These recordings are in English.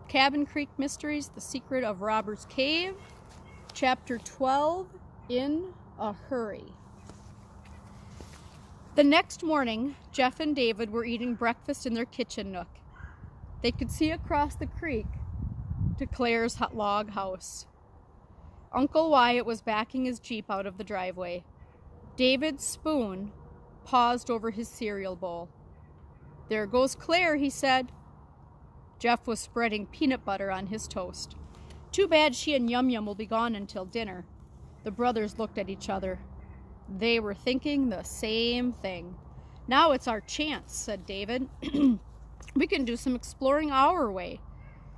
Cabin Creek Mysteries, The Secret of Robbers Cave, Chapter 12, In a Hurry. The next morning, Jeff and David were eating breakfast in their kitchen nook. They could see across the creek to Claire's log house. Uncle Wyatt was backing his Jeep out of the driveway. David's spoon paused over his cereal bowl. "There goes Claire," he said. Jeff was spreading peanut butter on his toast. "Too bad she and Yum Yum will be gone until dinner." The brothers looked at each other. They were thinking the same thing. "Now it's our chance," said David. "We can do some exploring our way."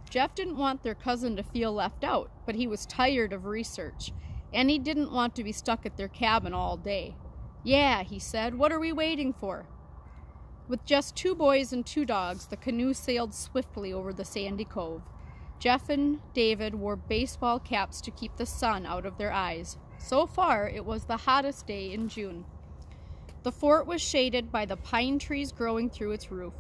Jeff didn't want their cousin to feel left out, but he was tired of research, and he didn't want to be stuck at their cabin all day. "Yeah," he said, "what are we waiting for?" With just 2 boys and 2 dogs, the canoe sailed swiftly over the sandy cove. Jeff and David wore baseball caps to keep the sun out of their eyes. So far, it was the hottest day in June. The fort was shaded by the pine trees growing through its roof.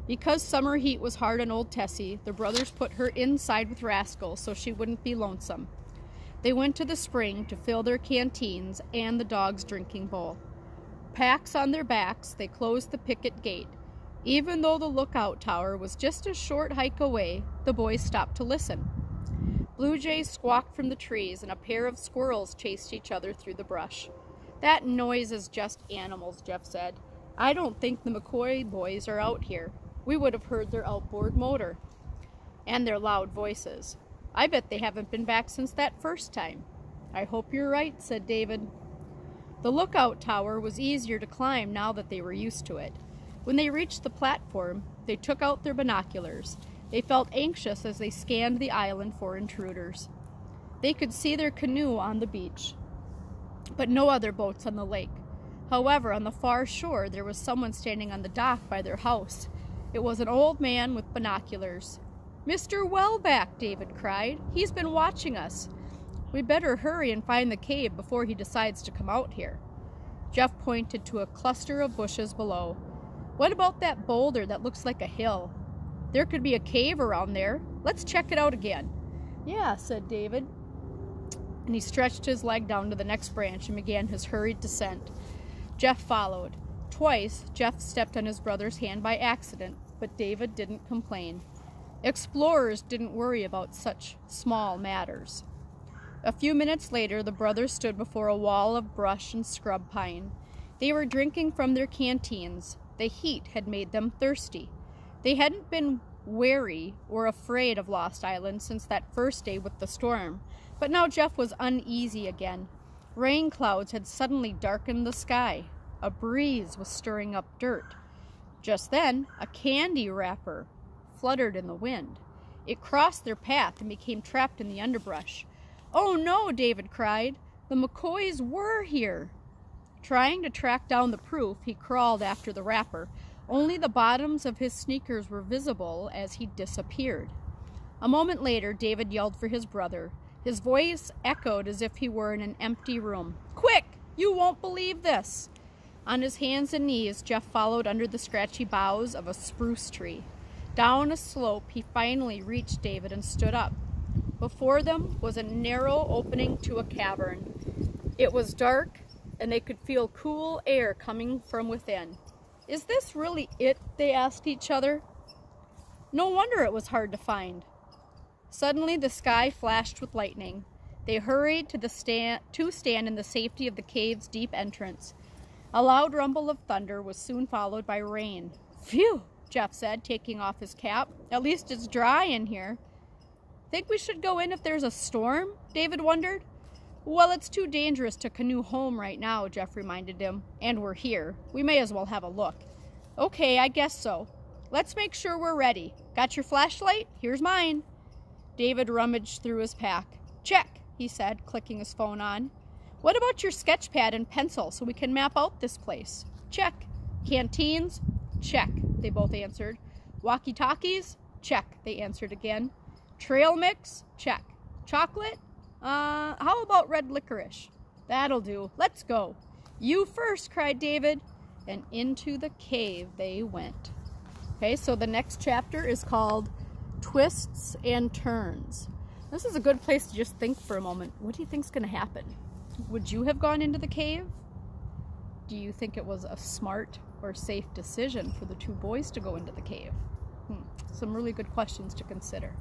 Because summer heat was hard on old Tessie, the brothers put her inside with Rascal so she wouldn't be lonesome. They went to the spring to fill their canteens and the dog's drinking bowl. Packs on their backs, they closed the picket gate. Even though the lookout tower was just a short hike away, the boys stopped to listen. Blue jays squawked from the trees, and a pair of squirrels chased each other through the brush. "That noise is just animals," Jeff said. "I don't think the McCoy boys are out here. We would have heard their outboard motor. And their loud voices. I bet they haven't been back since that first time." "I hope you're right," said David. The lookout tower was easier to climb now that they were used to it. When they reached the platform, they took out their binoculars. They felt anxious as they scanned the island for intruders. They could see their canoe on the beach, but no other boats on the lake. However, on the far shore, there was someone standing on the dock by their house. It was an old man with binoculars. "Mr. Welbeck," David cried. "He's been watching us. We better hurry and find the cave before he decides to come out here." Jeff pointed to a cluster of bushes below. "What about that boulder that looks like a hill? There could be a cave around there. Let's check it out again." "Yeah," said David. And he stretched his leg down to the next branch and began his hurried descent. Jeff followed. Twice, Jeff stepped on his brother's hand by accident, but David didn't complain. Explorers didn't worry about such small matters. A few minutes later, the brothers stood before a wall of brush and scrub pine. They were drinking from their canteens. The heat had made them thirsty. They hadn't been wary or afraid of Lost Island since that first day with the storm, but now Jeff was uneasy again. Rain clouds had suddenly darkened the sky. A breeze was stirring up dirt. Just then, a candy wrapper fluttered in the wind. It crossed their path and became trapped in the underbrush. "Oh no," David cried. "The McCoys were here." Trying to track down the proof, he crawled after the wrapper. Only the bottoms of his sneakers were visible as he disappeared. A moment later, David yelled for his brother. His voice echoed as if he were in an empty room. "Quick! You won't believe this!" On his hands and knees, Jeff followed under the scratchy boughs of a spruce tree. Down a slope, he finally reached David and stood up. Before them was a narrow opening to a cavern. It was dark, and they could feel cool air coming from within. "Is this really it?" they asked each other. No wonder it was hard to find. Suddenly, the sky flashed with lightning. They hurried to stand in the safety of the cave's deep entrance. A loud rumble of thunder was soon followed by rain. "Phew," Jeff said, taking off his cap. "At least it's dry in here." "Think we should go in if there's a storm?" David wondered. "Well, it's too dangerous to canoe home right now," Jeff reminded him. "And we're here. We may as well have a look." "Okay, I guess so. Let's make sure we're ready. Got your flashlight? Here's mine." David rummaged through his pack. "Check," he said, clicking his phone on. "What about your sketch pad and pencil so we can map out this place?" "Check." "Canteens?" "Check," they both answered. "Walkie-talkies?" "Check," they answered again. "Trail mix?" "Check." "Chocolate? How about red licorice?" "That'll do. Let's go." "You first," cried David, and into the cave they went. Okay, so the next chapter is called twists and turns. This is a good place to just think for a moment. What do you think's going to happen? Would you have gone into the cave? Do you think it was a smart or safe decision for the two boys to go into the cave? Some really good questions to consider.